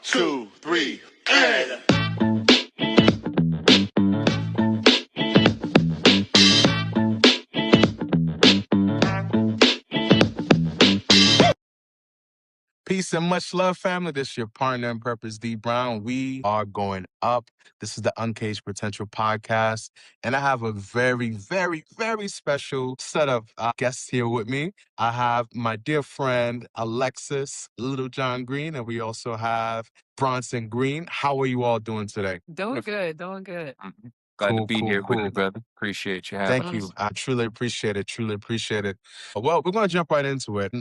2, 3, and. Peace and much love, family. This is your partner in purpose, D Brown. We are going up. This is the Uncaged Potential podcast. And I have a very, very, very special set of guests here with me. I have my dear friend, Alexis Little John Greene, and we also have Bronson Greene. How are you all doing today? Doing good, doing good. Glad to Cool, be cool, here with cool. you, brother. Appreciate you having Thank us. you. I truly appreciate it. Truly appreciate it. Well, we're going to jump right into it.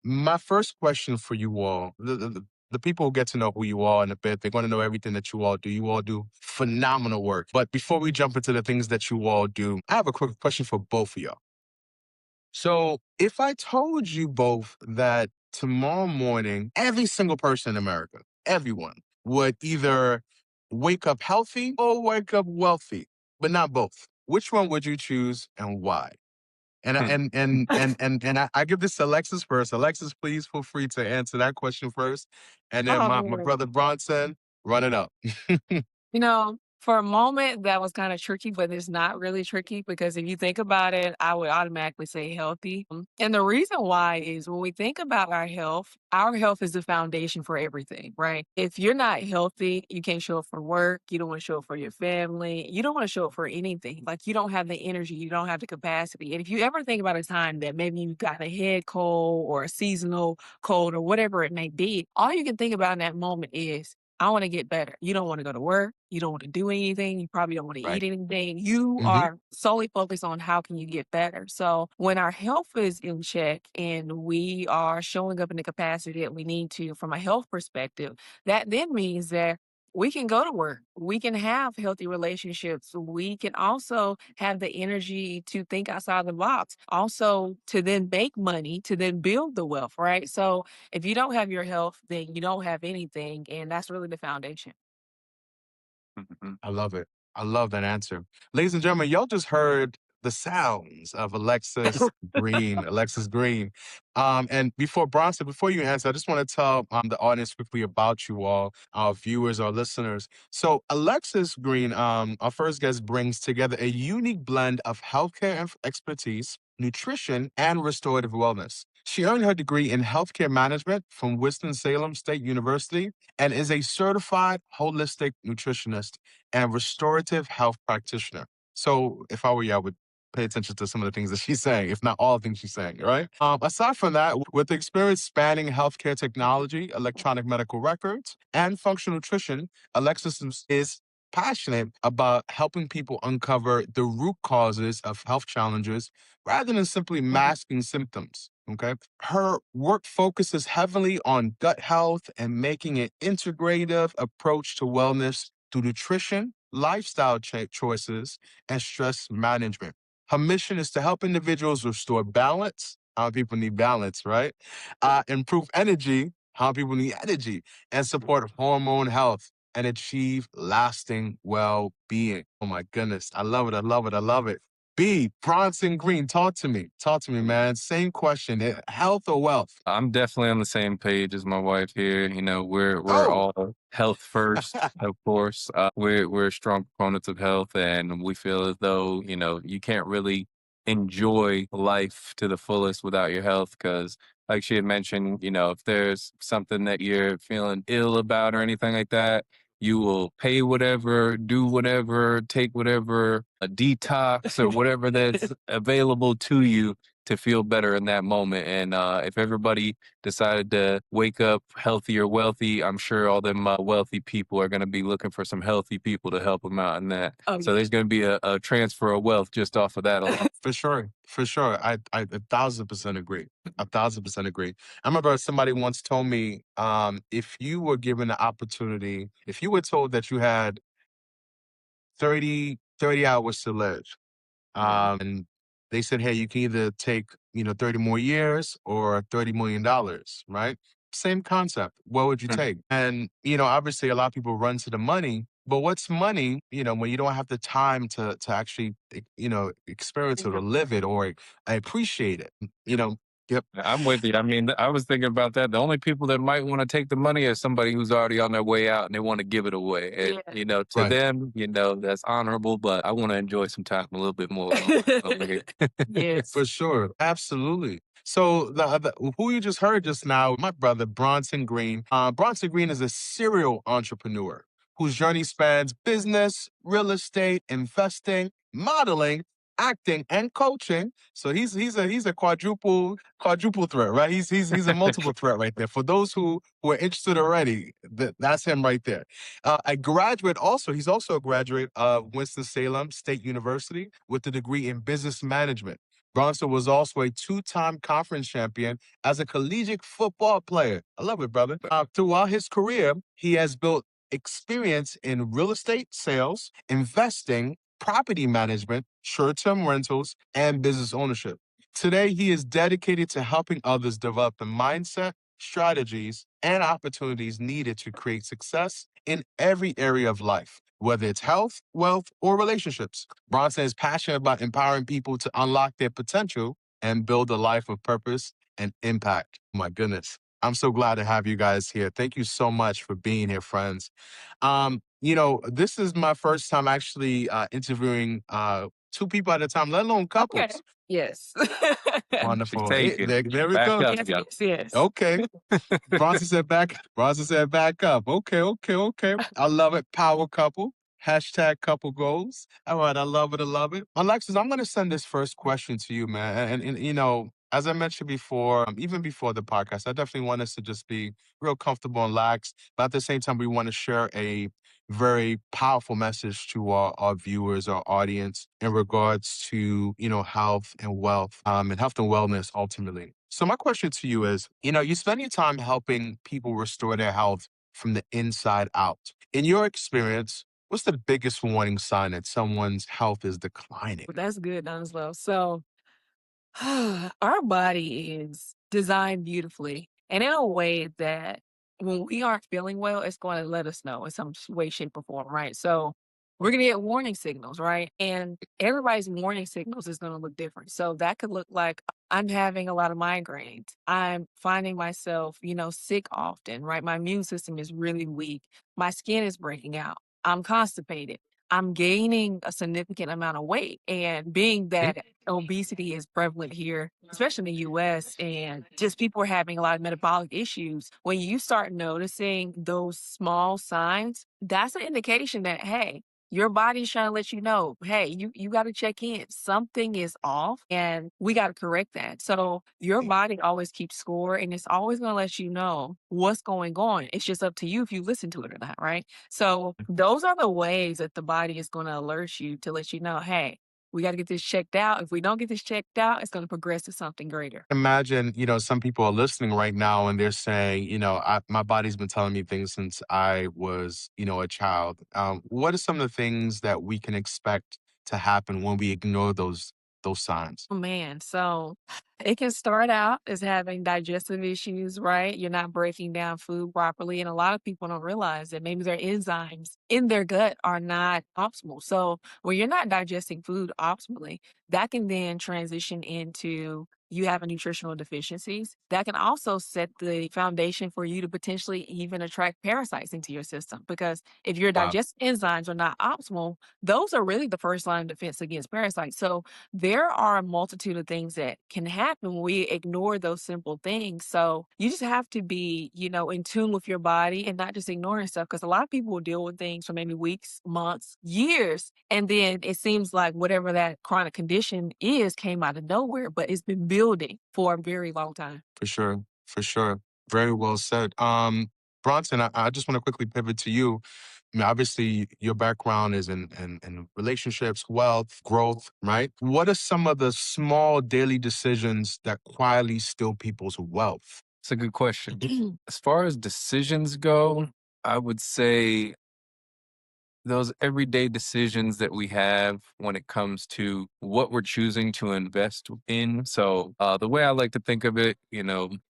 My first question for you all, the people who get to know who you are in a bit, they're going to know everything that you all do. You all do phenomenal work. But before we jump into the things that you all do, I have a quick question for both of y'all. So if I told you both that tomorrow morning, every single person in America, everyone, would either wake up healthy or wake up wealthy, but not both, which one would you choose and why? And I give this to Alexis first. Alexis, please feel free to answer that question first. And then my brother Bronson, run it up. You know, for a moment, that was kind of tricky, but it's not really tricky because if you think about it, I would automatically say healthy. And the reason why is when we think about our health is the foundation for everything, right? If you're not healthy, you can't show up for work. You don't want to show up for your family. You don't want to show up for anything. Like you don't have the energy. You don't have the capacity. And if you ever think about a time that maybe you got a head cold or a seasonal cold or whatever it may be, all you can think about in that moment is, I want to get better. You don't want to go to work. You don't want to do anything. You probably don't want to Right. eat anything. You Mhm. are solely focused on how can you get better. So when our health is in check and we are showing up in the capacity that we need to from a health perspective, that then means that we can go to work. We can have healthy relationships. We can also have the energy to think outside the box. Also to then make money, to then build the wealth, right? So if you don't have your health, then you don't have anything. And that's really the foundation. I love it. I love that answer. Ladies and gentlemen, y'all just heard the sounds of Alexis Greene. Alexis Greene. And Bronson, before you answer, I just want to tell the audience quickly about you all, our viewers, our listeners. So Alexis Greene, our first guest, brings together a unique blend of healthcare expertise, nutrition, and restorative wellness. She earned her degree in healthcare management from Winston-Salem State University and is a certified holistic nutritionist and restorative health practitioner. So if I were you, I would pay attention to some of the things that she's saying, if not all the things she's saying, right? Aside from that, with experience spanning healthcare technology, electronic medical records, and functional nutrition, Alexis is passionate about helping people uncover the root causes of health challenges rather than simply masking symptoms. Okay. Her work focuses heavily on gut health and making an integrative approach to wellness through nutrition, lifestyle choices, and stress management. Her mission is to help individuals restore balance. How people need balance, right? Improve energy. How people need energy, and support hormone health and achieve lasting well-being. Oh my goodness. I love it. I love it. I love it. B, Bronson Greene, talk to me. Talk to me, man. Same question. Health or wealth? I'm definitely on the same page as my wife here. You know, we're Oh. all health first, of course. We're strong proponents of health, and we feel as though you can't really enjoy life to the fullest without your health. Because, like she had mentioned, if there's something that you're feeling ill about or anything like that, you will pay whatever, do whatever, take whatever, a detox or whatever that's available to you to feel better in that moment. And if everybody decided to wake up healthy or wealthy, I'm sure all them wealthy people are going to be looking for some healthy people to help them out in that. So there's going to be a transfer of wealth just off of that alone. For sure. For sure. I 1,000% agree. 1,000% agree. I remember somebody once told me, if you were given the opportunity, if you were told that you had 30 hours to live, and they said, hey, you can either take, 30 more years or $30 million, right? Same concept. What would you take? And, obviously a lot of people run to the money, but what's money, when you don't have the time to actually, experience it or live it or appreciate it, Yep. I'm with you. I mean, I was thinking about that. The only people that might want to take the money is somebody who's already on their way out and they want to give it away. And, Yeah. you know, to Right. them, you know, that's honorable, but I want to enjoy some time a little bit more over here. Yes. For sure. Absolutely. So who you just heard just now, my brother, Bronson Greene. Bronson Greene is a serial entrepreneur whose journey spans business, real estate, investing, modeling, acting, and coaching. So he's a quadruple threat, right? He's a multiple threat right there. For those who are interested already, that's him right there. A graduate also, he's also a graduate of Winston-Salem State University with a degree in business management. Bronson was also a two-time conference champion as a collegiate football player. I love it, brother. Throughout his career, he has built experience in real estate sales, investing, property management, short-term rentals, and business ownership. Today, he is dedicated to helping others develop the mindset, strategies, and opportunities needed to create success in every area of life, whether it's health, wealth, or relationships. Bronson is passionate about empowering people to unlock their potential and build a life of purpose and impact. My goodness. I'm so glad to have you guys here. Thank you so much for being here, friends. This is my first time actually interviewing two people at a time, let alone Okay. couples. Yes. She's Wonderful. taken. There we Back go. up, Yes, yeah. yes, yes. Okay. Bronson said back. Bronson said back up. Okay, okay, okay. I love it. Power couple. Hashtag couple goals. All right, I love it. I love it. Alexis, I'm gonna send this first question to you, man. And as I mentioned before, even before the podcast, I definitely want us to just be real comfortable and lax. But at the same time, we want to share a very powerful message to our viewers, our audience, in regards to, health and wealth, and health and wellness ultimately. So my question to you is, you spend your time helping people restore their health from the inside out. In your experience, what's the biggest warning sign that someone's health is declining? That's good, Anslow. So our body is designed beautifully and in a way that when we aren't feeling well, it's going to let us know in some way, shape, or form, right? So we're going to get warning signals, right? And everybody's warning signals is going to look different. So that could look like I'm having a lot of migraines. I'm finding myself, sick often, right? My immune system is really weak. My skin is breaking out. I'm constipated. I'm gaining a significant amount of weight. And being that obesity is prevalent here, especially in the US, and just people are having a lot of metabolic issues. When you start noticing those small signs, that's an indication that, hey, your body's trying to let you know, hey, you got to check in. Something is off and we got to correct that. So your body always keeps score and it's always going to let you know what's going on. It's just up to you if you listen to it or not, right? So those are the ways that the body is going to alert you to let you know, hey, we got to get this checked out. If we don't get this checked out, it's going to progress to something greater. Imagine, some people are listening right now and they're saying, my body's been telling me things since I was, a child. What are some of the things that we can expect to happen when we ignore those signs? Oh, man, so it can start out as having digestive issues, right? You're not breaking down food properly. And a lot of people don't realize that maybe their enzymes in their gut are not optimal. So when you're not digesting food optimally, that can then transition into you having nutritional deficiencies. That can also set the foundation for you to potentially even attract parasites into your system. Because if your Wow. digestive enzymes are not optimal, those are really the first line of defense against parasites. So there are a multitude of things that can happen when we ignore those simple things. So you just have to be, in tune with your body and not just ignoring stuff. Because a lot of people will deal with things for maybe weeks, months, years. And then it seems like whatever that chronic condition is came out of nowhere, but it's been building for a very long time. For sure. For sure. Very well said. Bronson, I just want to quickly pivot to you. I mean, obviously, your background is in relationships, wealth, growth, right? What are some of the small daily decisions that quietly steal people's wealth? It's a good question. As far as decisions go, I would say those everyday decisions that we have when it comes to what we're choosing to invest in. So the way I like to think of it,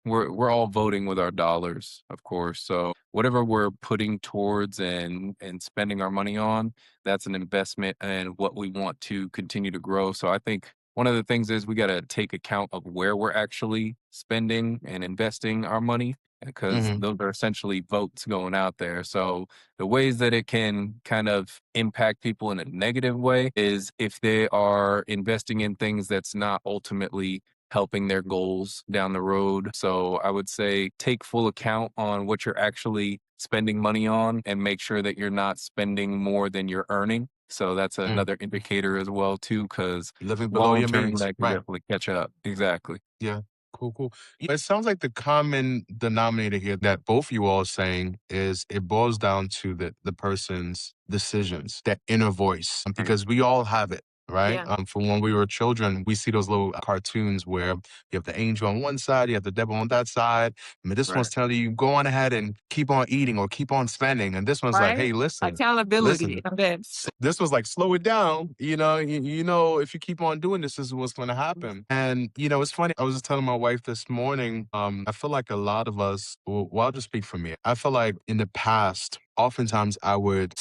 we're all voting with our dollars, of course. So whatever we're putting towards and spending our money on, that's an investment in what we want to continue to grow. So I think one of the things is we got to take account of where we're actually spending and investing our money because Hmm. those are essentially votes going out there. So the ways that it can kind of impact people in a negative way is if they are investing in things that's not ultimately helping their goals down the road. So I would say take full account on what you're actually spending money on and make sure that you're not spending more than you're earning. So that's Mm. another indicator as well too, because Living below long your term means. that can Right. definitely catch up. Exactly. Yeah. Cool, cool. Yeah, it sounds like the common denominator here that both you all are saying is it boils down to the person's decisions, that inner voice, Right. because we all have it, right? Yeah. From when we were children, we see those little cartoons where you have the angel on one side, you have the devil on that side. And this one's Right. telling you, go on ahead and keep on eating or keep on spending. And this one's like, Right? hey, Accountability. listen, That's this was like, slow it down. You know, if you keep on doing this is what's going to happen. And it's funny. I was just telling my wife this morning. I feel like a lot of us. Well, I'll just speak for me. I feel like in the past, oftentimes I would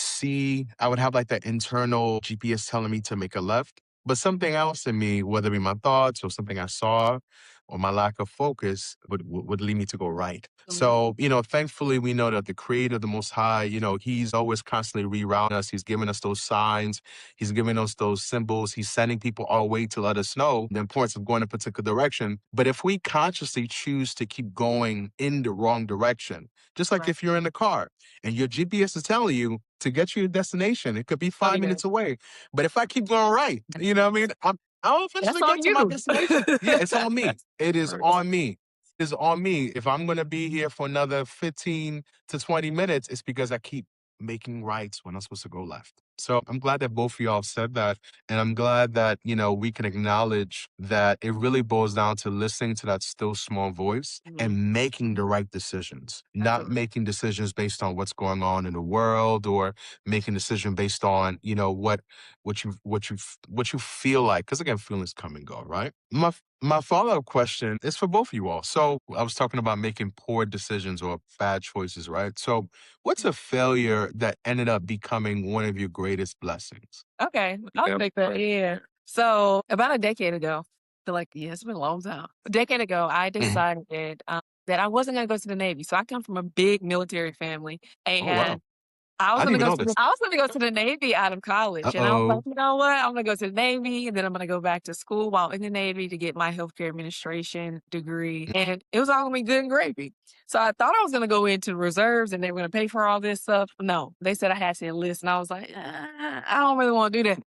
have like that internal GPS telling me to make a left, but something else in me, whether it be my thoughts or something I saw or my lack of focus, would lead me to go right. So, thankfully, we know that the Creator, the Most High, He's always constantly rerouting us. He's giving us those signs. He's giving us those symbols. He's sending people our way to let us know the importance of going a particular direction. But if we consciously choose to keep going in the wrong direction, just like right. if you're in the car and your GPS is telling you to get you to your destination, it could be Funny 5 minutes that. away. But if I keep going right, you know what I mean? I'll That's eventually on get to my you. destination. Yeah, it's on me. It is Right. on me. Is on me. If I'm going to be here for another 15 to 20 minutes, it's because I keep making rights when I'm supposed to go left. So I'm glad that both of y'all said that. And I'm glad that, we can acknowledge that it really boils down to listening to that still small voice Mhm. and making the right decisions, not Absolutely. making decisions based on what's going on in the world or making decision based on, what you feel like. Because again, feelings come and go, right? My follow-up question is for both of you all. So I was talking about making poor decisions or bad choices, right? So what's a failure that ended up becoming one of your greatest blessings? Okay, I'll Yep. take that. Yeah. So about a decade ago, feel like yeah, it's been a long time. A decade ago, I Mhm. decided that I wasn't going to go to the Navy. So I come from a big military family, Oh, wow. and I was I didn't gonna even go know to the this. I was gonna go to the Navy out of college, and I was like, Uh-oh. "You know what? I'm gonna go to the Navy, and then I'm gonna go back to school while in the Navy to get my healthcare administration degree, and it was all gonna be good and gravy." So I thought I was gonna go into reserves, and they were gonna pay for all this stuff. No, they said I had to enlist, and I was like, I don't really wanna do that."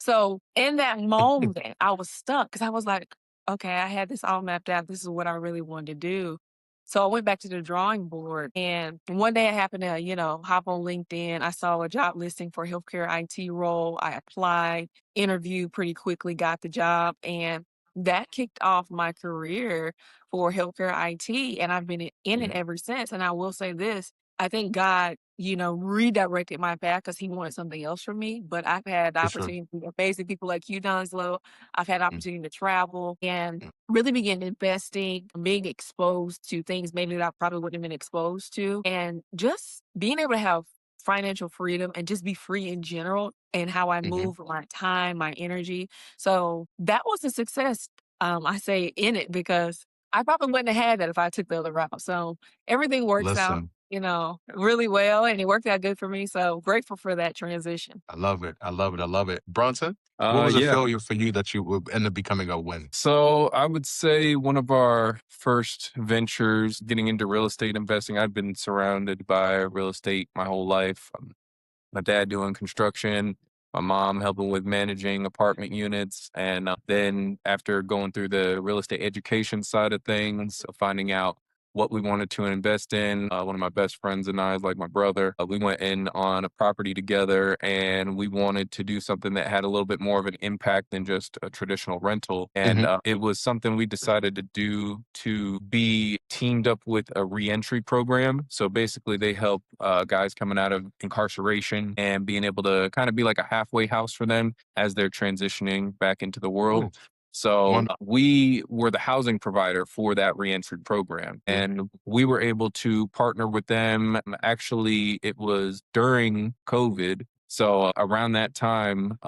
So in that moment, I was stuck because I was like, "Okay, I had this all mapped out. This is what I really wanted to do." So I went back to the drawing board, and one day I happened to, hop on LinkedIn. I saw a job listing for a healthcare IT role. I applied, interviewed pretty quickly, got the job, and that kicked off my career for healthcare IT. And I've been in it Mhm. ever since. And I will say this, I think God, redirected my path because he wanted something else from me. But I've had the For sure. opportunity to meet amazing people like you, Donzlo. I've had the Mm, opportunity to travel and mm, really begin investing, being exposed to things maybe that I probably wouldn't have been exposed to, and just being able to have financial freedom and just be free in general and how I mhm. move with my time, my energy. So that was a success. I say in it because I probably wouldn't have had that if I took the other route. So everything works out, Listen, really well, and it worked out good for me. So grateful for that transition. I love it. I love it. I love it. Bronson, what was a Yeah. failure for you that you would end up becoming a win? So I would say one of our first ventures getting into real estate investing, I've been surrounded by real estate my whole life. My dad doing construction, my mom helping with managing apartment units. And then after going through the real estate education side of things, finding out what we wanted to invest in, one of my best friends and I, like my brother, we went in on a property together and we wanted to do something that had a little bit more of an impact than just a traditional rental. And Hmm. it was something we decided to do to be teamed up with a reentry program. So basically, they help guys coming out of incarceration and being able to kind of be like a halfway house for them as they're transitioning back into the world. Oh, So wonderful. we were the housing provider for that reentry program, Yeah. and we were able to partner with them. Actually, it was during COVID. So around that time,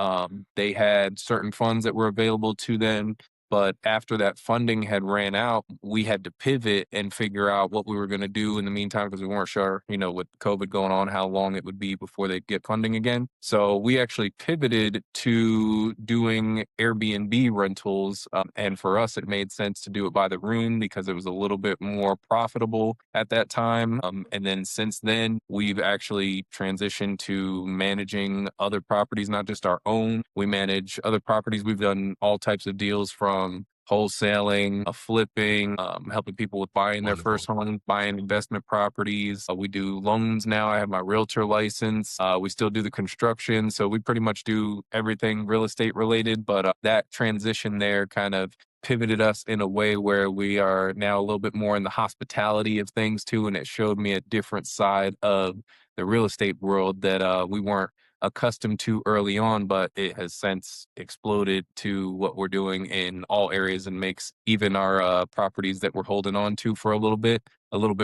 they had certain funds that were available to them. But after that funding had ran out, we had to pivot and figure out what we were going to do in the meantime because we weren't sure, with COVID going on, how long it would be before they'd get funding again. So we actually pivoted to doing Airbnb rentals. And for us, it made sense to do it by the room because it was a little bit more profitable at that time. And then since then, we've actually transitioned to managing other properties, not just our own. We manage other properties. We've done all types of deals from wholesaling, flipping, helping people with buying their Wonderful. first home, buying investment properties. We do loans now. I have my realtor license. We still do the construction. So we pretty much do everything real estate related. But that transition there kind of pivoted us in a way where we are now a little bit more in the hospitality of things too. And it showed me a different side of the real estate world that we weren't accustomed to early on, but it has since exploded to what we're doing in all areas and makes even our properties that we're holding on to for a little bit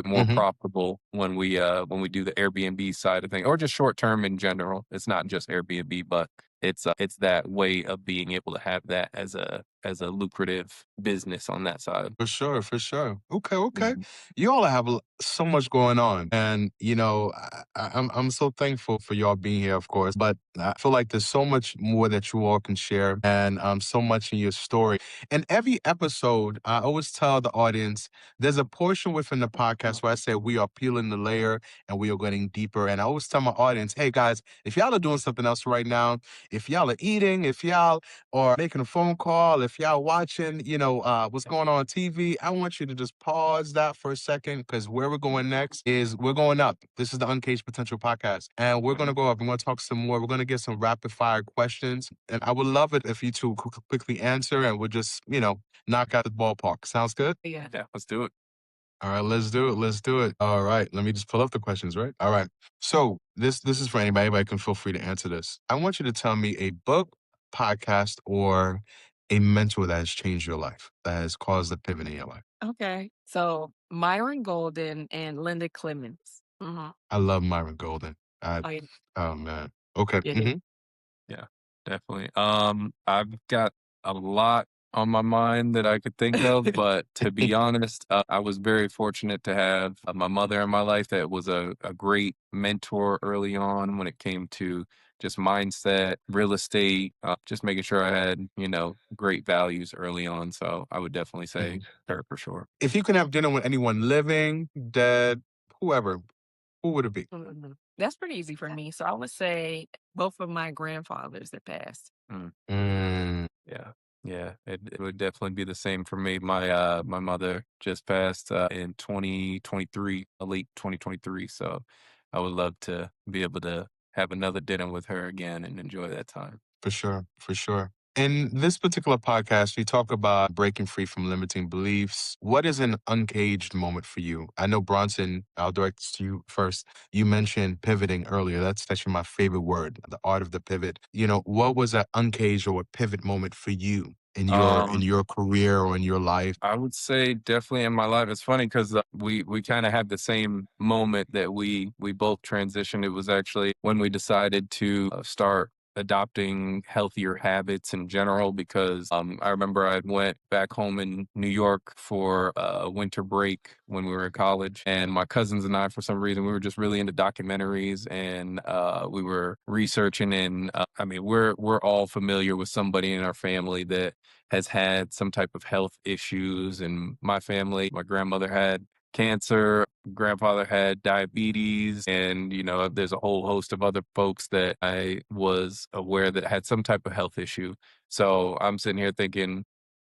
more Hmm. profitable when we do the Airbnb side of things, or just short term in general. It's not just Airbnb, but it's that way of being able to have that as a lucrative business on that side. For sure, for sure. Okay, okay. Mhm. You all have so much going on, and I'm so thankful for y'all being here, of course. But I feel like there's so much more that you all can share, and so much in your story. And every episode, I always tell the audience there's a portion within the podcast where I say we are peeling the layer and we are getting deeper. And I always tell my audience, hey guys, if y'all are doing something else right now, if y'all are eating, if y'all or making a phone call, if y'all watching, what's going on TV, I want you to just pause that for a second because where we're going next is we're going up. This is the Uncaged Potential Podcast, and we're going to go up. We're going to talk some more. We're going to get some rapid fire questions, and I would love it if you two could quickly answer, and we'll just, knock out the ballpark. Sounds good? Yeah. Yeah, let's do it. All right, let's do it. Let's do it. All right, let me just pull up the questions, right? All right. So this is for anybody. Anybody can feel free to answer this. I want you to tell me a book, podcast, or a mentor that has changed your life, that has caused a pivot in your life. Okay. So Myron Golden and Linda Clemens. I love Myron Golden. Oh, yeah. Oh man. Okay. Yeah. Hmm. Yeah, definitely. I've got a lot on my mind that I could think of, but to be honest, I was very fortunate to have my mother in my life that was a great mentor early on when it came to just mindset, real estate, just making sure I had, great values early on. So I would definitely say her for sure. If you can have dinner with anyone living, dead, whoever, who would it be? That's pretty easy for me. So I would say both of my grandfathers that passed. Mm. Mm, Yeah. Yeah, it would definitely be the same for me. My mother just passed in 2023, late 2023, so I would love to be able to have another dinner with her again and enjoy that time. for sure. For sure. In this particular podcast, we talk about breaking free from limiting beliefs. What is an uncaged moment for you? I know Bronson, I'll direct this to you first. You mentioned pivoting earlier. That's actually my favorite word, the art of the pivot. What was an uncaged or a pivot moment for you in Um, your career or in your life? I would say definitely in my life. It's funny because we kind of had the same moment that we both transitioned. It was actually when we decided to start adopting healthier habits in general. Because I remember I went back home in New York for winter break when we were in college, and my cousins and I, for some reason, we were just really into documentaries, and we were researching. And I mean, we're all familiar with somebody in our family that has had some type of health issues. And my family, my grandmother had cancer, grandfather had diabetes, and there's a whole host of other folks that I was aware that had some type of health issue. So I'm sitting here thinking,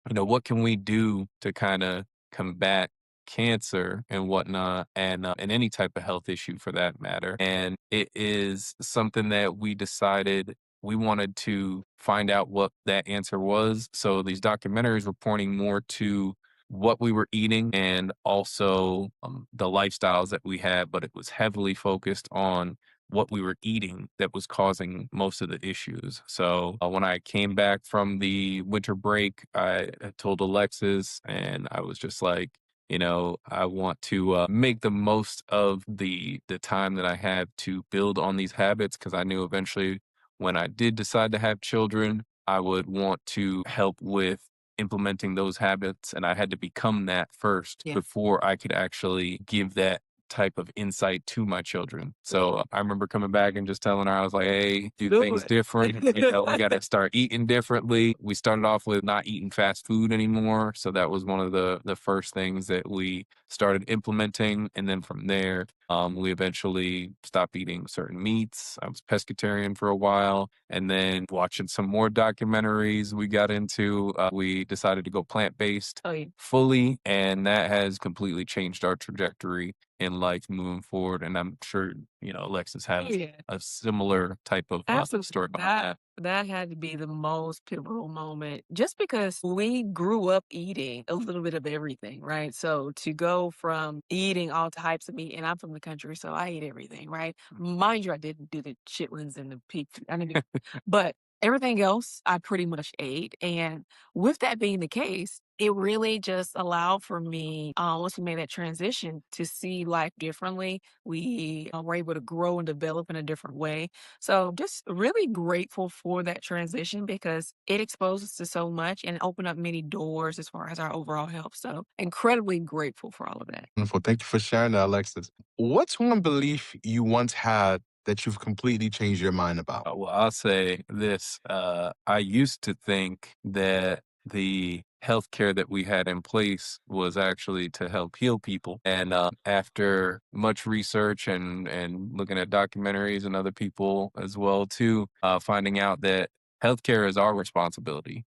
what can we do to kind of combat cancer and whatnot, and any type of health issue for that matter. And it is something that we decided we wanted to find out what that answer was. So these documentaries were pointing more to what we were eating and also the lifestyles that we had, but it was heavily focused on what we were eating that was causing most of the issues. So when I came back from the winter break, I told Alexis, and I was just like, I want to make the most of the time that I have to build on these habits because I knew eventually when I did decide to have children, I would want to help with implementing those habits, and I had to become that first Yeah. before I could actually give that type of insight to my children. So I remember coming back and just telling her, I was like, hey, do Do things it. different. We got to start eating differently. We started off with not eating fast food anymore. So that was one of the first things that we started implementing. And then from there, we eventually stopped eating certain meats. I was pescatarian for a while. And then watching some more documentaries we got into, we decided to go plant-based Oh, yeah. fully. And that has completely changed our trajectory in life moving forward. And I'm sure, Alexis Oh, has yeah. a similar type of Absolutely. story behind That that. that had to be the most pivotal moment just because we grew up eating a little bit of everything, right? So to go from eating all types of meat, and I'm from the country, so I eat everything, right? Mind you, I didn't do the chitlins and the pig. I didn't do, but everything else I pretty much ate. And with that being the case, it really just allowed for me, once we made that transition, to see life differently. We were able to grow and develop in a different way. So just really grateful for that transition because it exposed us to so much and opened up many doors as far as our overall health. So incredibly grateful for all of that. Wonderful. Thank you for sharing that, Alexis. What's one belief you once had that you've completely changed your mind about? Well, I'll say this. I used to think that the healthcare that we had in place was actually to help heal people. And after much research and looking at documentaries and other people as well too, finding out that healthcare is our responsibility.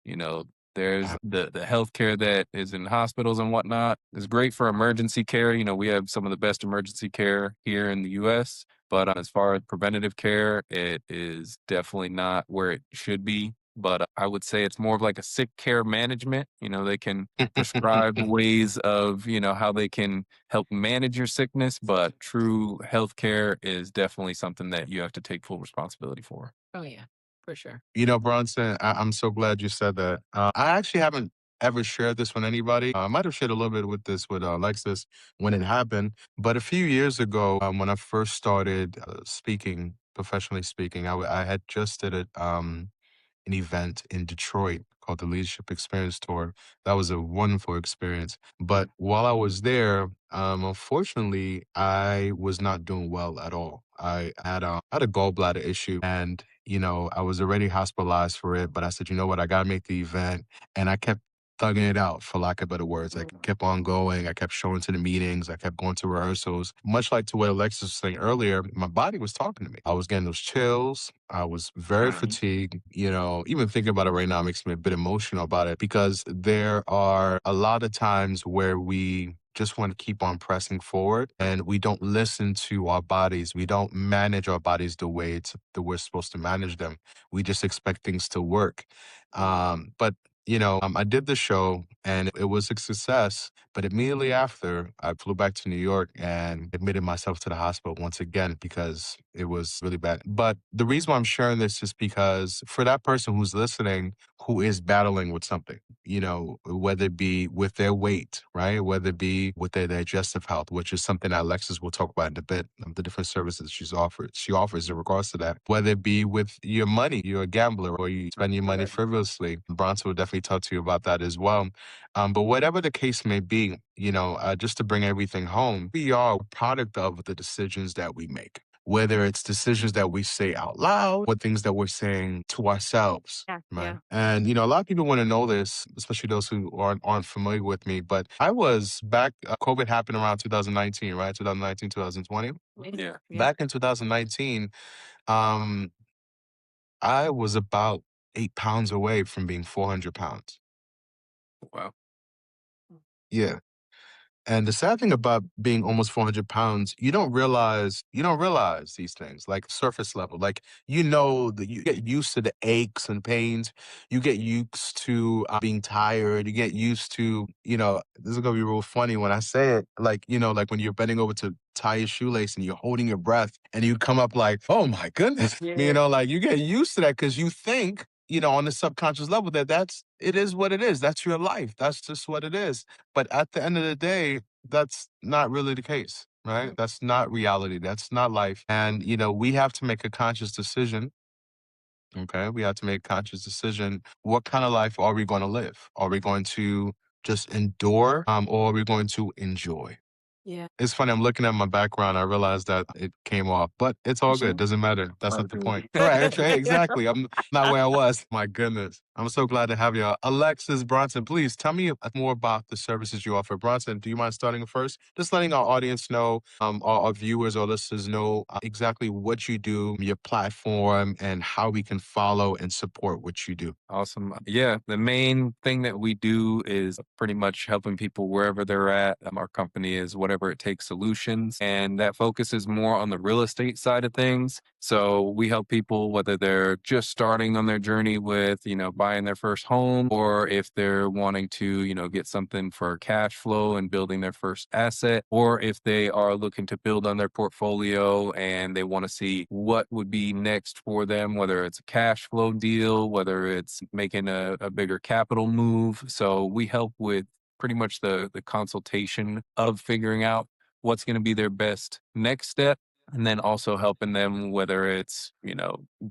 There's the healthcare that is in hospitals and whatnot is great for emergency care. We have some of the best emergency care here in the U.S. But as far as preventative care, it is definitely not where it should be. But I would say it's more of like a sick care management. They can prescribe ways of, how they can help manage your sickness, but true health care is definitely something that you have to take full responsibility for. Oh, yeah, for sure. Bronson, I'm so glad you said that. I actually haven't ever shared this with anybody. I might have shared a little bit with this with Alexis when it happened, but a few years ago, when I first started speaking, professionally speaking, I had just did an event in Detroit called the Leadership Experience Tour. That was a wonderful experience. But while I was there, unfortunately, I was not doing well at all. I had a gallbladder issue, and I was already hospitalized for it. But I said, you know what, I gotta make the event, and I kept thugging it out, for lack of better words. I kept on going. I kept showing to the meetings. I kept going to rehearsals. Much like to what Alexis was saying earlier, my body was talking to me. I was getting those chills. I was very fatigued. Even thinking about it right now makes me a bit emotional about it because there are a lot of times where we just want to keep on pressing forward and we don't listen to our bodies. We don't manage our bodies that we're supposed to manage them. We just expect things to work. But I did the show and it was a success. But immediately after, I flew back to New York and admitted myself to the hospital once again because it was really bad. But the reason why I'm sharing this is because for that person who's listening, who is battling with something, whether it be with their weight, right? Whether it be with their digestive health, which is something that Alexis will talk about in a bit, the different services she offers in regards to that. Whether it be with your money, you're a gambler or you spend your money frivolously. Bronson will definitely talk to you about that as well. But whatever the case may be, just to bring everything home, we are a product of the decisions that we make. Whether it's decisions that we say out loud or things that we're saying to ourselves. Yeah, Right. yeah. And, a lot of people want to know this, especially those who aren't familiar with me. But I was back, COVID happened around 2019, right? 2019, 2020. Yeah. Yeah. Back in 2019, um, I was about 8 pounds away from being 400 pounds. Wow. Yeah. And the sad thing about being almost 400 pounds, you don't realize these things like surface level. Like, that you get used to the aches and pains. You get used to being tired. You get used to, this is going to be real funny when I say it. Like when you're bending over to tie your shoelace and you're holding your breath and you come up like, oh my goodness. Yeah. Like you get used to that because you think on the subconscious level it is what it is. That's your life. That's just what it is. But at the end of the day, that's not really the case, right? That's not reality. That's not life. And, we have to make a conscious decision. Okay. We have to make a conscious decision. What kind of life are we going to live? Are we going to just endure, or are we going to enjoy? Yeah. It's funny, I'm looking at my background, I realized that it came off, but it's all good, doesn't matter. That's not the point. Right, exactly. I'm not where I was. My goodness. I'm so glad to have you. Alexis, Bronson, please tell me more about the services you offer. Bronson, do you mind starting first? Just letting our audience know, our viewers or listeners know exactly what you do, your platform, and how we can follow and support what you do. Awesome. Yeah, the main thing that we do is pretty much helping people wherever they're at. Our company is Whatever It Takes Solutions, and that focuses more on the real estate side of things. So we help people whether they're just starting on their journey with, buying their first home, or if they're wanting to, get something for cash flow and building their first asset, or if they are looking to build on their portfolio and they want to see what would be next for them, whether it's a cash flow deal, whether it's making a bigger capital move. So we help with pretty much the consultation of figuring out what's going to be their best next step. And then also helping them, whether it's,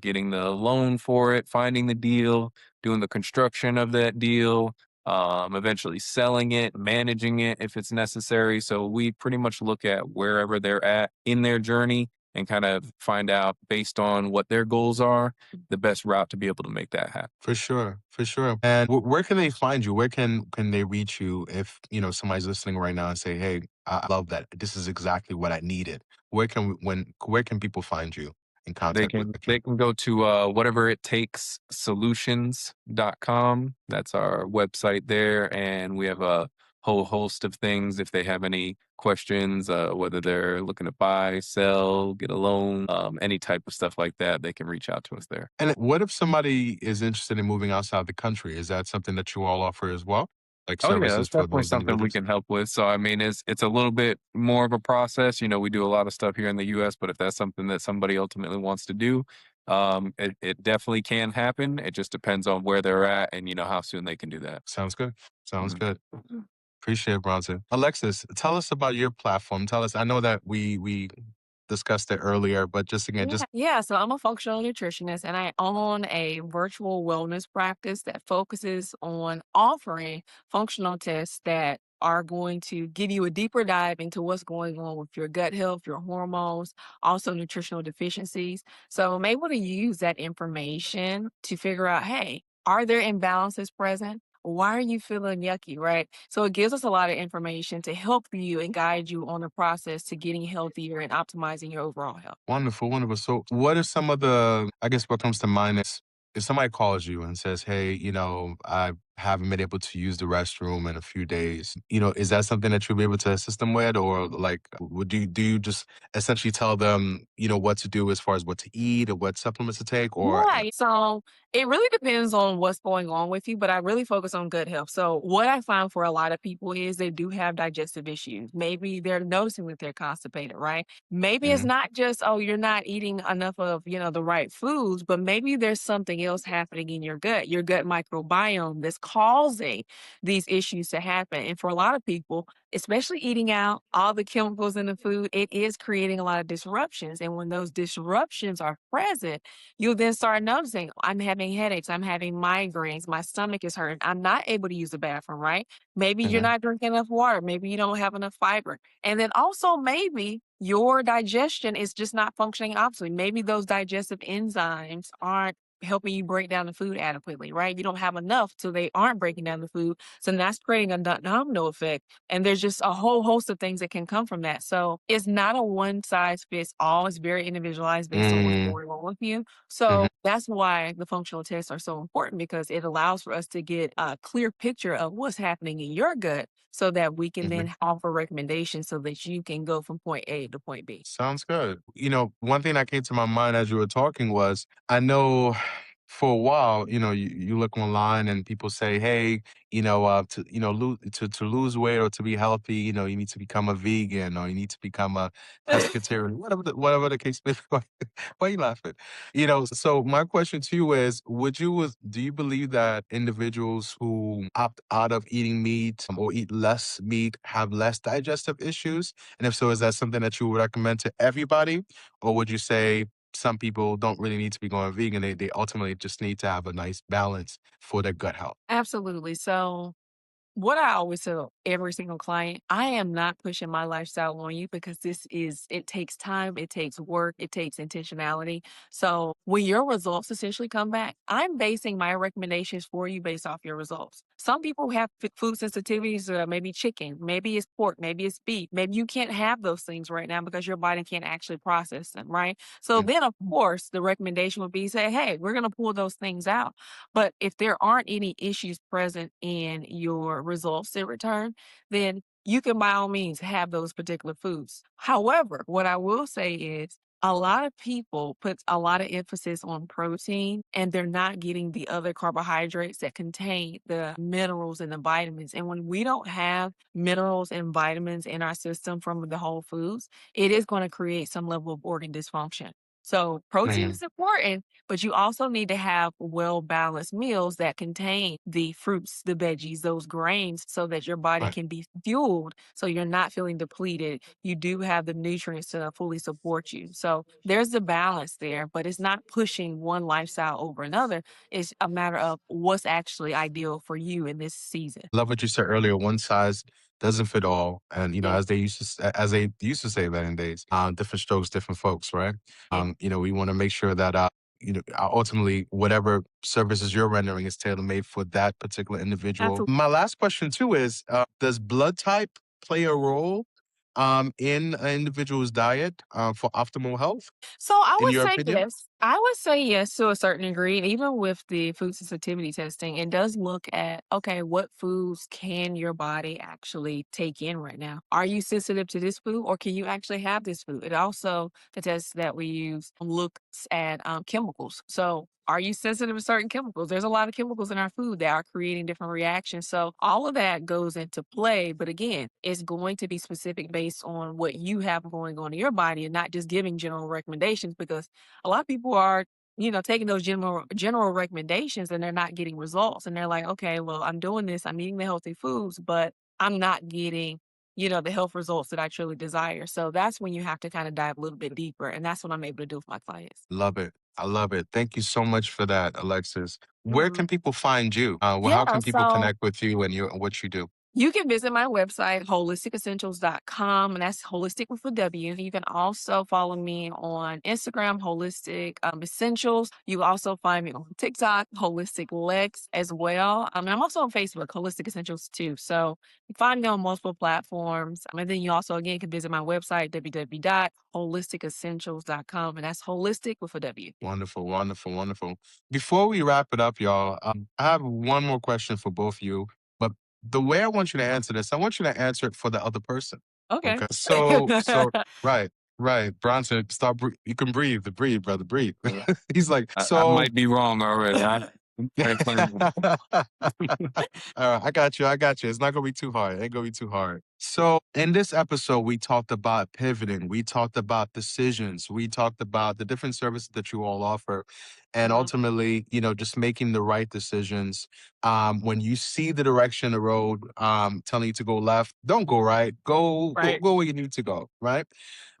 getting the loan for it, finding the deal, doing the construction of that deal, eventually selling it, managing it if it's necessary. So we pretty much look at wherever they're at in their journey and kind of find out based on what their goals are, the best route to be able to make that happen. For sure, for sure. And where can they find you? Where can they reach you if somebody's listening right now and say, "Hey, I love that. This is exactly what I needed." Where can people find you in They contact with can you? they can go to whateverittakessolutions.com. That's our website there, and we have a whole host of things if they have any questions, whether they're looking to buy, sell, get a loan, any type of stuff like that, they can reach out to us there. And what if somebody is interested in moving outside the country? Is that something that you all offer as well? Like Oh yeah, services that's for definitely those something we individuals? can help with. So I mean, it's a little bit more of a process. We do a lot of stuff here in the U.S., but if that's something that somebody ultimately wants to do, it definitely can happen. It just depends on where they're at and how soon they can do that. Sounds good. Sounds Mhm. good. Appreciate it, Bronson. Alexis, tell us about your platform. Tell us. I know that we discussed it earlier, but just again, just Yeah, so I'm a functional nutritionist and I own a virtual wellness practice that focuses on offering functional tests that are going to give you a deeper dive into what's going on with your gut health, your hormones, also nutritional deficiencies. So I'm able to use that information to figure out, hey, are there imbalances present? Why are you feeling yucky, right? So it gives us a lot of information to help you and guide you on the process to getting healthier and optimizing your overall health. wonderful, wonderful. So, what are some of I guess what comes to mind is if somebody calls you and says, "Hey, I haven't been able to use the restroom in a few days," is that something that you'll be able to assist them with, or like, do you just essentially tell them, what to do as far as what to eat or what supplements to take, or Right. So it really depends on what's going on with you, but I really focus on gut health. So what I find for a lot of people is they do have digestive issues. Maybe they're noticing that they're constipated, right? Maybe it's Mhm. not just, oh, you're not eating enough of, the right foods, but maybe there's something else happening in your gut microbiome that's causing these issues to happen. And for a lot of people, especially eating out, all the chemicals in the food, it is creating a lot of disruptions. And when those disruptions are present, you'll then start noticing, I'm having headaches, I'm having migraines, my stomach is hurting, I'm not able to use the bathroom, right? Maybe you're Mhm. not drinking enough water, maybe you don't have enough fiber. And then also maybe your digestion is just not functioning optimally. Maybe those digestive enzymes aren't helping you break down the food adequately, right? You don't have enough, so they aren't breaking down the food. So that's creating a domino effect. And there's just a whole host of things that can come from that. So it's not a one size fits all. It's very individualized based on what's Mm, going on with you. mhm, So that's why the functional tests are so important because it allows for us to get a clear picture of what's happening in your gut so that we can mhm. then offer recommendations so that you can go from point A to point B. Sounds good. One thing that came to my mind as you were talking was I know for a while, you look online and people say, hey, to lose weight or to be healthy, you need to become a vegan or you need to become a pescatarian, whatever the case may be. Why are you laughing? So my question to you is, do you believe that individuals who opt out of eating meat or eat less meat have less digestive issues? And if so, is that something that you would recommend to everybody? Or would you say some people don't really need to be going vegan? They ultimately just need to have a nice balance for their gut health. Absolutely. So what I always tell every single client, I am not pushing my lifestyle on you because it takes time, it takes work, it takes intentionality. So when your results essentially come back, I'm basing my recommendations for you based off your results. Some people have food sensitivities, maybe chicken, maybe it's pork, maybe it's beef. Maybe you can't have those things right now because your body can't actually process them, right? So Mm, then, of course, the recommendation would be say, hey, we're going to pull those things out. But if there aren't any issues present in your results in return, then you can by all means have those particular foods. However, what I will say is a lot of people put a lot of emphasis on protein and they're not getting the other carbohydrates that contain the minerals and the vitamins. And when we don't have minerals and vitamins in our system from the whole foods, it is going to create some level of organ dysfunction. So protein mm, is important, but you also need to have well-balanced meals that contain the fruits, the veggies, those grains, so that your body right. can be fueled, so you're not feeling depleted. You do have the nutrients to fully support you. So there's the balance there, but it's not pushing one lifestyle over another. It's a matter of what's actually ideal for you in this season. Love what you said earlier. One size doesn't fit all, and Yeah, as they used to say back in days, different strokes, different folks, right? yeah, We want to make sure that ultimately whatever services you're rendering is tailor made for that particular individual. absolutely. My last question too is, does blood type play a role in an individual's diet for optimal health, So I in would your say opinion? yes. I would say yes to a certain degree. And even with the food sensitivity testing, it does look at, okay, what foods can your body actually take in right now? Are you sensitive to this food or can you actually have this food? It also, the test that we use looks at chemicals. So are you sensitive to certain chemicals? There's a lot of chemicals in our food that are creating different reactions. So all of that goes into play. But again, it's going to be specific based on what you have going on in your body and not just giving general recommendations because a lot of people are, taking those general recommendations and they're not getting results. And they're like, okay, well, I'm doing this, I'm eating the healthy foods, but I'm not getting, the health results that I truly desire. So that's when you have to kind of dive a little bit deeper. And that's what I'm able to do with my clients. Love it. I love it. Thank you so much for that, Alexis. Where Mhm. can people find you? How Yeah. can people So connect with you and what you do? you can visit my website, holisticessentials.com, and that's holistic with a W. You can also follow me on Instagram, Holistic Essentials. You also find me on TikTok, Holistic Lex as well. And I'm also on Facebook, Holistic Essentials too. So you find me on multiple platforms. And then you also, again, can visit my website, www.holisticessentials.com, and that's holistic with a W. Wonderful, wonderful, wonderful. Before we wrap it up, y'all, I have one more question for both of you. But the way I want you to answer this, I want you to answer it for the other person. Okay. Okay. So, right, right. Bronson, stop. You can breathe. Breathe, brother. Breathe. Yeah. He's like, I might be wrong already. All right, I got you. I got you. It's not gonna be too hard. It ain't gonna be too hard. So, in this episode, we talked about pivoting. We talked about decisions. We talked about the different services that you all offer, and Mhm. ultimately, just making the right decisions. When you see the direction of the road, telling you to go left, don't go right. Right. Go where you need to go. Right.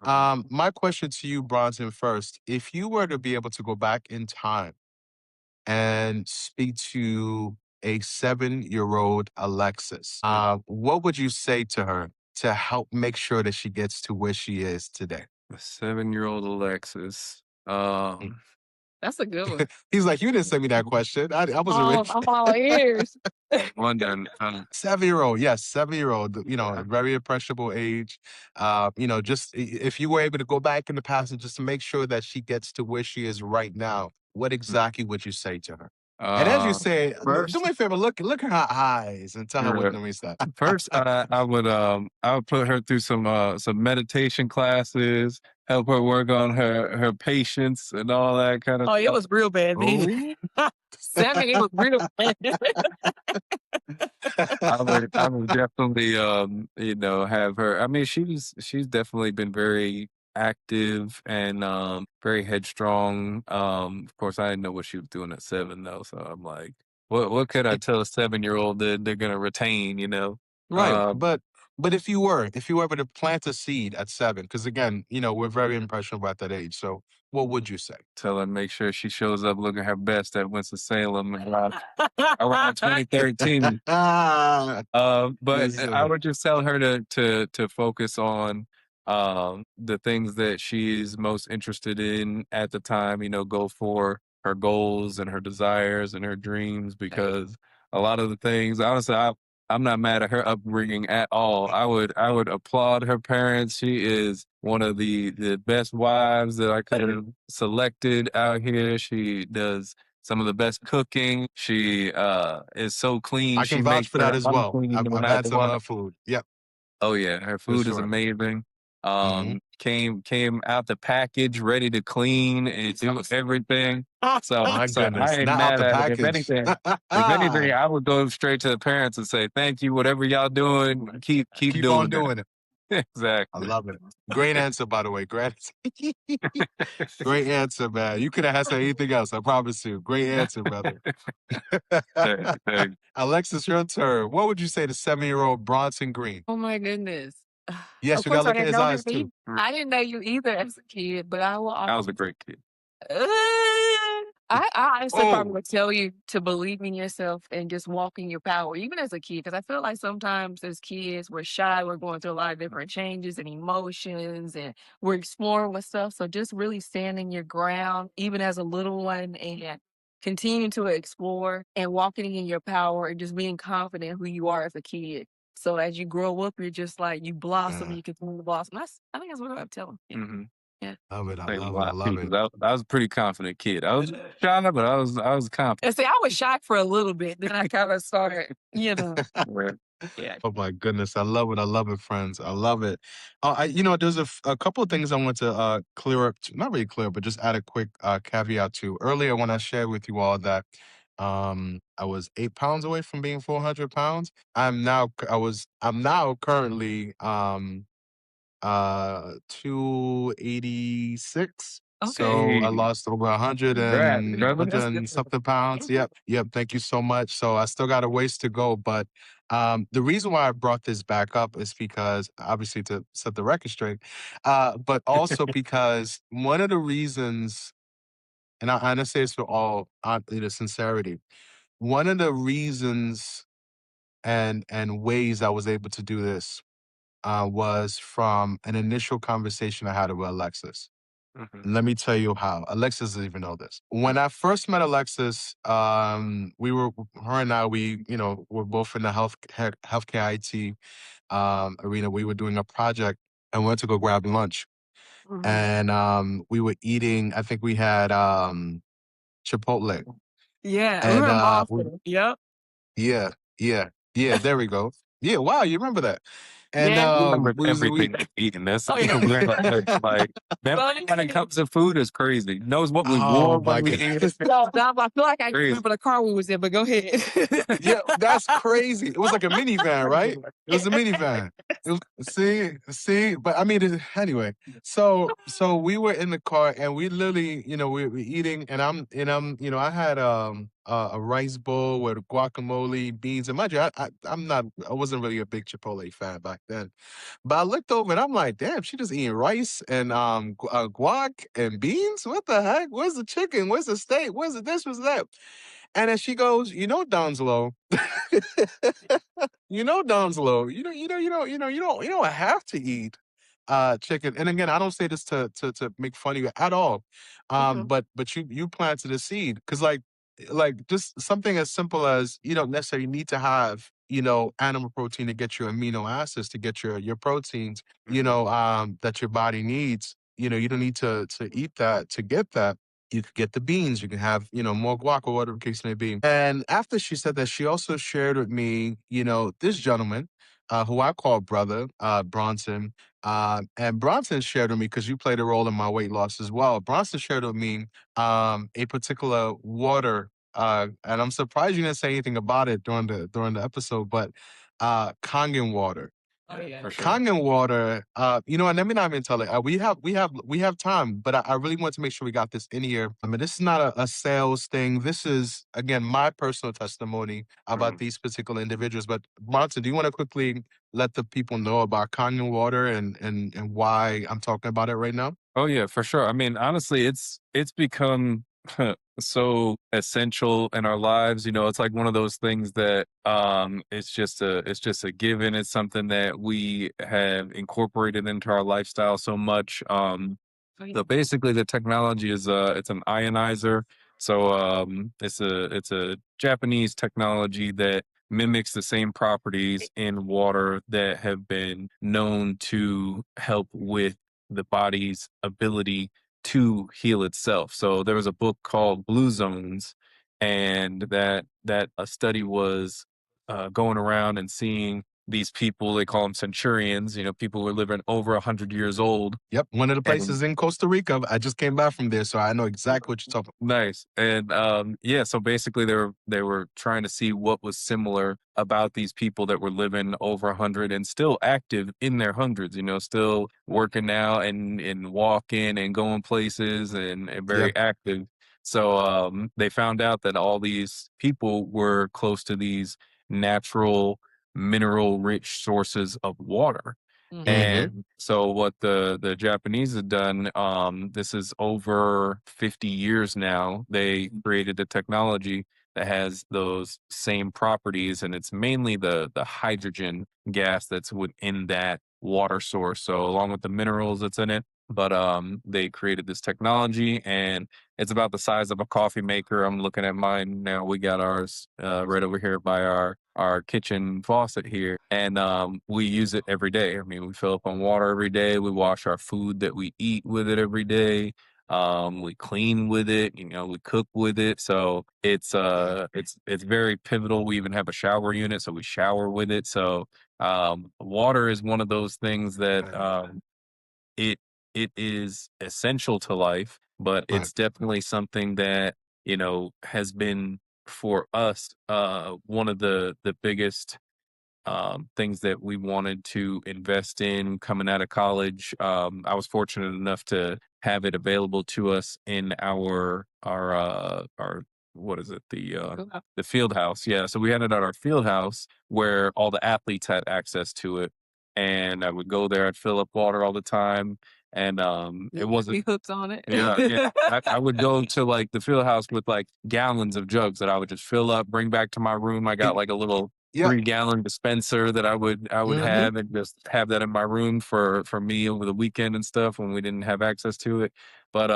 My question to you, Bronson, first: if you were to be able to go back in time and speak to a 7-year-old Alexis, what would you say to her to help make sure that she gets to where she is today? A 7-year-old Alexis. Mm. That's a good one. He's like, you didn't send me that question. I wasn't Oh, rich. I'm all ears. London. 7-year-old, yes, 7-year-old, Yeah. very impressionable age. Just if you were able to go back in the past and just to make sure that she gets to where she is right now, what Mm. exactly would you say to her? And as you say, do First, me a favor, look at her eyes and tell her what uh, means that. first, I would put her through some meditation classes, help her work on her patience and all that kind of Oh, it stuff. was real bad then. Oh. 7, it was real bad. I would definitely have her. I mean, she's definitely been very active and very headstrong. Of course I didn't know what she was doing at 7 though, so I'm like, what could I tell a 7-year-old that they're gonna retain, you know? Right. Um But if you were able to plant a seed at 7, because again, we're very impressionable at that age. So what would you say? Tell her make sure she shows up looking her best at Winston-Salem around 2013. But I Listen, would just tell her to focus on the things that she's most interested in at the time. Go for her goals and her desires and her dreams because a lot of the things, honestly, I'm not mad at her upbringing at all. I would applaud her parents. She is one of the best wives that I could have selected out here. She does some of the best cooking. She is so clean. I She can vouch makes for that her as own well. clean I've when I had some of want. her food. Yep, Oh yeah, her for food is sure. amazing. Hmm. Came out the package ready to clean and do everything. So My so I goodness, ain't not out mad the at it. package. If anything, I would go straight to the parents and say, "Thank you, whatever y'all doing, keep Keep on doing that." doing it. I Exactly. love it. Great answer, by the way. Great, great answer, man. You could have said anything else. I promise you. Great answer, brother. Thank Alexis, your turn. What would you say to 7-year-old Bronson Greene? Oh my goodness. Yes, Of you course, gotta I look at didn't his know eyes him too. either. I didn't know you either as a kid, but I will I was a great kid. I honestly probably Oh, would tell you to believe in yourself and just walk in your power, even as a kid. Because I feel like sometimes as kids, we're shy, we're going through a lot of different changes and emotions, and we're exploring with stuff. So just really standing your ground, even as a little one, and continuing to explore and walking in your power and just being confident who you are as a kid. So as you grow up, you're just like you blossom, man. you continue to blossom. I think that's what I'm telling. Yeah. Hmm. Yeah. Love it. I Same a love it. I lot too, love it. because I was a pretty confident kid. I was shy, but I was confident. And see, I was shocked for a little bit. Then I kind of started, Where yeah. Oh my goodness, I love it. I love it, friends. I love it. There's a couple of things I want to clear up. Not really clear, but just add a quick caveat to. Earlier, when I shared with you all that I was 8 pounds away from being 400 pounds. I'm now currently 286. Okay. So I hey, lost over 100 congrats, and brother. That's 100 good. and something pounds. Yep. Yep. Thank you so much. So I still got a ways to go. But the reason why I brought this back up is because obviously to set the record straight, but also because one of the reasons, and I say this for all sincerity, one of the reasons and ways I was able to do this was from an initial conversation I had with Alexis. Mhm. And let me tell you how. Alexis doesn't even know this. When I first met Alexis, her and I, we're both in the healthcare IT arena. We were doing a project and we went to go grab lunch. Mhm. And we were eating, I think we had Chipotle. Yeah, we And were in Boston. Yep. yeah, yeah, yeah, there we go. Yeah, wow, you remember that. And Yeah. I remember we everything we've eaten. That's Oh, yeah. we're like memory when it Funny. comes to food is crazy. Knows what we wore Oh when my we god. ate it. No, I feel like I Crazy. remember the car we was in, but go ahead. Yeah, that's crazy. It was like a minivan, right? It was a minivan. See, but I mean, anyway. So we were in the car and we literally, we were eating, and I had a rice bowl with guacamole, beans, and mind you, I wasn't really a big Chipotle fan back then, but I looked over and I'm like, damn, she just eating rice and guac and beans. What the heck? Where's the chicken? Where's the steak? Where's the this? Where's that? And then she goes, Don's low. Don's low. You don't have to eat chicken. And again, I don't say this to make fun of you at all. Mhm. But you planted a seed. Cause like just something as simple as you don't necessarily need to have, animal protein to get your amino acids, to get your proteins, Mhm. that your body needs. You don't need to eat that to get that. You could get the beans. You can have, more guac or whatever the case may be. And after she said that, she also shared with me, this gentleman, who I call brother, Bronson. And Bronson shared with me, because you played a role in my weight loss as well. Bronson shared with me a particular water, and I'm surprised you didn't say anything about it during the episode, but Kangen water. Oh yeah. For sure. Kangen water, and let me not even tell it. We have time, but I really want to make sure we got this in here. I mean, this is not a sales thing. This is, again, my personal testimony about these particular individuals. But Bronson, do you want to quickly let the people know about Kangen water and why I'm talking about it right now? Oh yeah, for sure. I mean, honestly, it's become so essential in our lives. It's like one of those things that it's just a given. It's something that we have incorporated into our lifestyle so much. Oh, yeah. So basically, the technology is it's an ionizer. So it's a Japanese technology that mimics the same properties in water that have been known to help with the body's ability to heal itself. So there was a book called Blue Zones, and that a study was going around and seeing these people. They call them centurions. People who are living over 100 years old. Yep, one of the And places in Costa Rica. I just came back from there, so I know exactly what you're talking about. nice. And yeah, so basically they were trying to see what was similar about these people that were living over 100 and still active in their hundreds, still working out and walking and going places and Yeah. very active. So they found out that all these people were close to these natural mineral rich sources of water. Mhm. And so what the Japanese have done, this is over 50 years now, they created a technology that has those same properties, and it's mainly the hydrogen gas that's within that water source. So along with the minerals that's in it, but they created this technology, and it's about the size of a coffee maker. I'm looking at mine now. We got ours right over here by our kitchen faucet here, and we use it every day. I mean, we fill up on water every day. We wash our food that we eat with it every day. We clean with it. We cook with it. So it's very pivotal. We even have a shower unit, so we shower with it. So water is one of those things that it it is essential to life, but Right. it's definitely something that has been for us one of the biggest things that we wanted to invest in coming out of college. I was fortunate enough to have it available to us in our what is it, the field house. Yeah, so we had it at our field house where all the athletes had access to it, and I would go there. I'd fill up water all the time, and it wasn't. Be hooked on it. Yeah. I would go to like the field house with like gallons of jugs that I would just fill up, bring back to my room. I got like a little Yeah. 3-gallon dispenser that I would Mhm. have and just have that in my room for me over the weekend and stuff when we didn't have access to it. But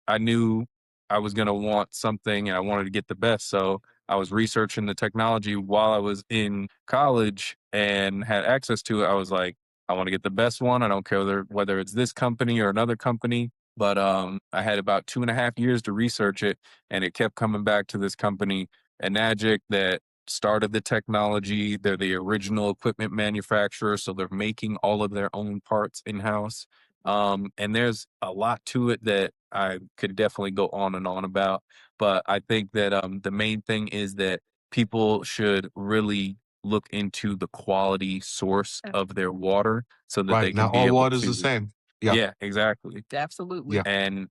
I knew I was gonna want something and I wanted to get the best. So I was researching the technology while I was in college and had access to it. I was like, I want to get the best one. I don't care whether it's this company or another company. But I had about 2.5 years to research it, and it kept coming back to this company, Enagic, that started the technology. They're the original equipment manufacturer, so they're making all of their own parts in-house. And there's a lot to it that I could definitely go on and on about. But I think that the main thing is that people should really look into the quality source of their water so that they Right. can Not be all able water is the to. same. Yeah. Yeah, exactly. Absolutely. Yeah. And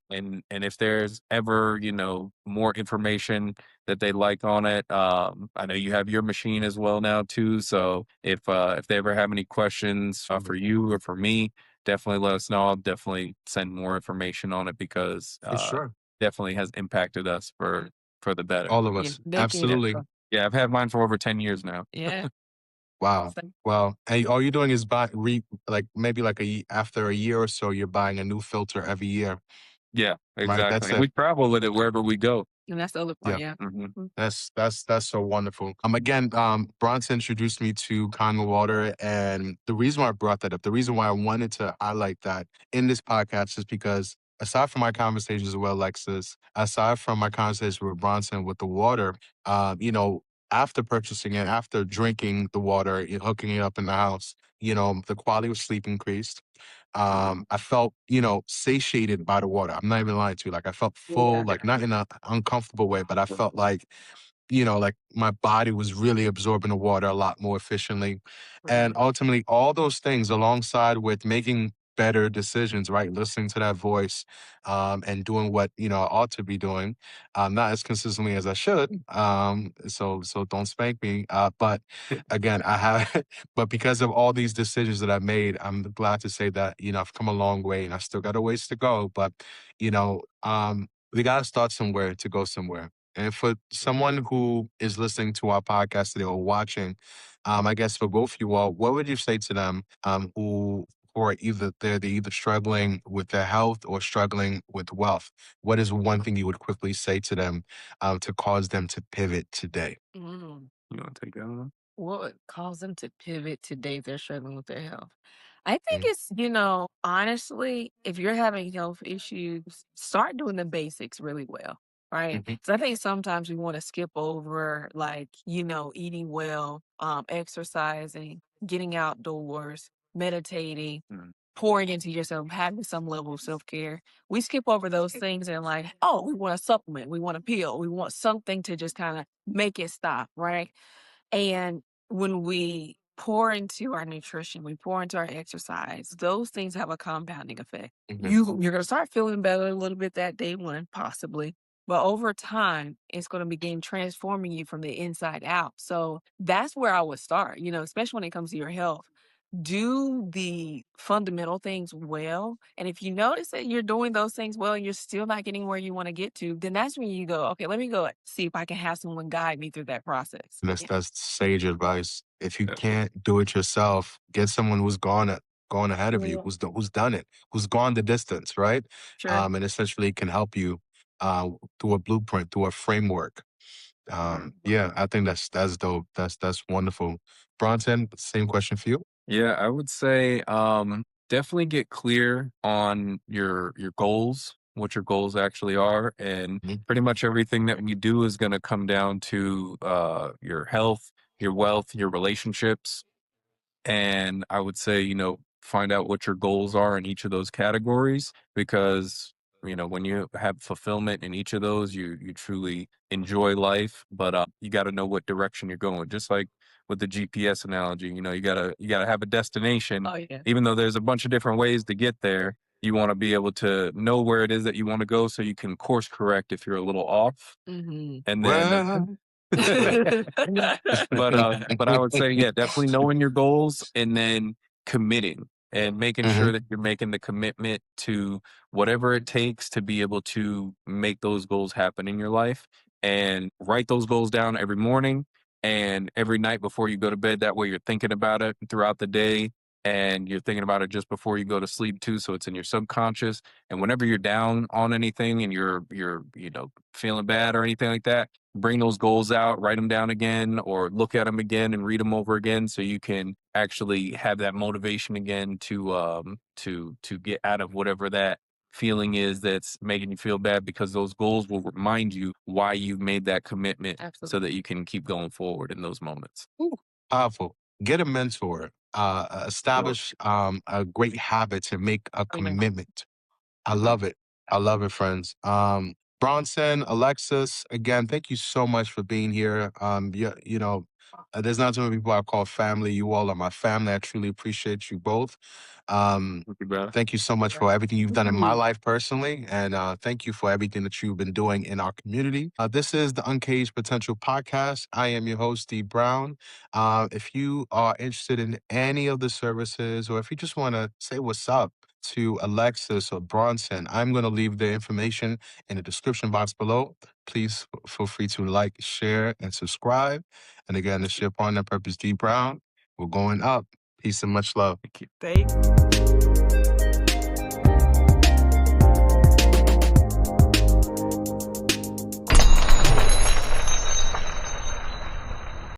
if there's ever, more information that they like on it, I know you have your machine as well now too. So if they ever have any questions for you or for me, definitely let us know. I'll definitely send more information on it because For sure. definitely has impacted us for the better. All of Yeah, us. they can. Absolutely. Yeah, I've had mine for over 10 years now. Yeah. Wow. Same. Well, and all you're doing is like maybe like after a year or so, you're buying a new filter every year. Yeah, Right. That's exactly. And it. we travel with it wherever we go. And that's the other Yeah. part. Yeah. hmm Mhm. That's so wonderful. Again, Bronson introduced me to Congo water, and the reason why I brought that up, the reason why I wanted to highlight that in this podcast is because aside from my conversations with Alexis, aside from my conversation with Bronson with the water, you know, after purchasing it, after drinking the water, hooking it up in the house, you know, the quality of sleep increased. I felt, you know, satiated by the water. I'm not even lying to you. Like I felt full, Yeah. like not in an uncomfortable way, but I felt like, you know, like my body was really absorbing the water a lot more efficiently. And ultimately, all those things alongside with making better decisions, right? Listening to that voice and doing what, you know, I ought to be doing, not as consistently as I should. So don't spank me. But again, I have, but because of all these decisions that I made, I'm glad to say that, you know, I've come a long way and I still got a ways to go. But, you know, we got to start somewhere to go somewhere. And for someone who is listening to our podcast today or watching, I guess for both of you all, what would you say to them who are either they're either struggling with their health or struggling with wealth? What is one thing you would quickly say to them to cause them to pivot today? Mm. You want to take that one? What would cause them to pivot today if they're struggling with their health? I think Mm-hmm. it's, honestly, if you're having health issues, start doing the basics really well, right? Mm-hmm. So I think sometimes we want to skip over like, eating well, exercising, getting outdoors, meditating, Mm. pouring into yourself, having some level of self-care. We skip over those things and like, oh, we want a supplement, we want a pill, we want something to just kind of make it stop, right? And when we pour into our nutrition, we pour into our exercise, those things have a compounding effect. Mm-hmm. You're going to start feeling better a little bit that day one, possibly. But over time, it's going to begin transforming you from the inside out. So that's where I would start, especially when it comes to your health. Do the fundamental things well. And if you notice that you're doing those things well and you're still not getting where you want to get to, then that's when you go, okay, let me go see if I can have someone guide me through that process. And that's sage advice. If you Yeah. can't do it yourself, get someone who's gone ahead of you, Yeah. who's done it, who's gone the distance, right? Sure. And essentially can help you through a blueprint, through a framework. Yeah, I think that's dope. That's wonderful. Bronson, same question for you. Yeah, I would say definitely get clear on your goals, what your goals actually are, and Mhm. pretty much everything that we do is going to come down to your health, your wealth, your relationships, and I would say, find out what your goals are in each of those categories because, when you have fulfillment in each of those, you truly enjoy life, but you got to know what direction you're going. Just like with the GPS analogy, you gotta have a destination, Oh, yeah. even though there's a bunch of different ways to get there. You want to be able to know where it is that you want to go so you can course correct if you're a little off. Hmm. And then Well, but I would say, yeah, definitely knowing your goals and then committing and making Mhm. sure that you're making the commitment to whatever it takes to be able to make those goals happen in your life and write those goals down every morning and every night before you go to bed. That way you're thinking about it throughout the day and you're thinking about it just before you go to sleep too. So it's in your subconscious. And whenever you're down on anything and you're feeling bad or anything like that, bring those goals out, write them down again, or look at them again and read them over again, so you can actually have that motivation again to get out of whatever that feeling is that's making you feel bad. Because those goals will remind you why you've made that commitment, so Absolutely. that you can keep going forward in those moments. Ooh, powerful. Get a mentor. Sure. Establish a great habit to make a Oh, yeah. commitment. I Mhm. love it. I love it, friends. Bronson, Alexis, again, thank you so much for being here. There's not too many people I call family. You all are my family. I truly appreciate you both. Um, Thank you, bro. thank you so much for everything you've done in my Mhm. life personally, and thank you for everything that you've been doing in our community. This is the Uncaged Potential Podcast. I am your host, Steve Brown. If you are interested in any of the services, or if you just want to say what's up to Alexis or Bronson, I'm going to leave the information in the description box below. Please feel free to like, share, and subscribe. And again, it's your partner, Purpose D Brown. We're going up. Peace and much love. Thank you. Thank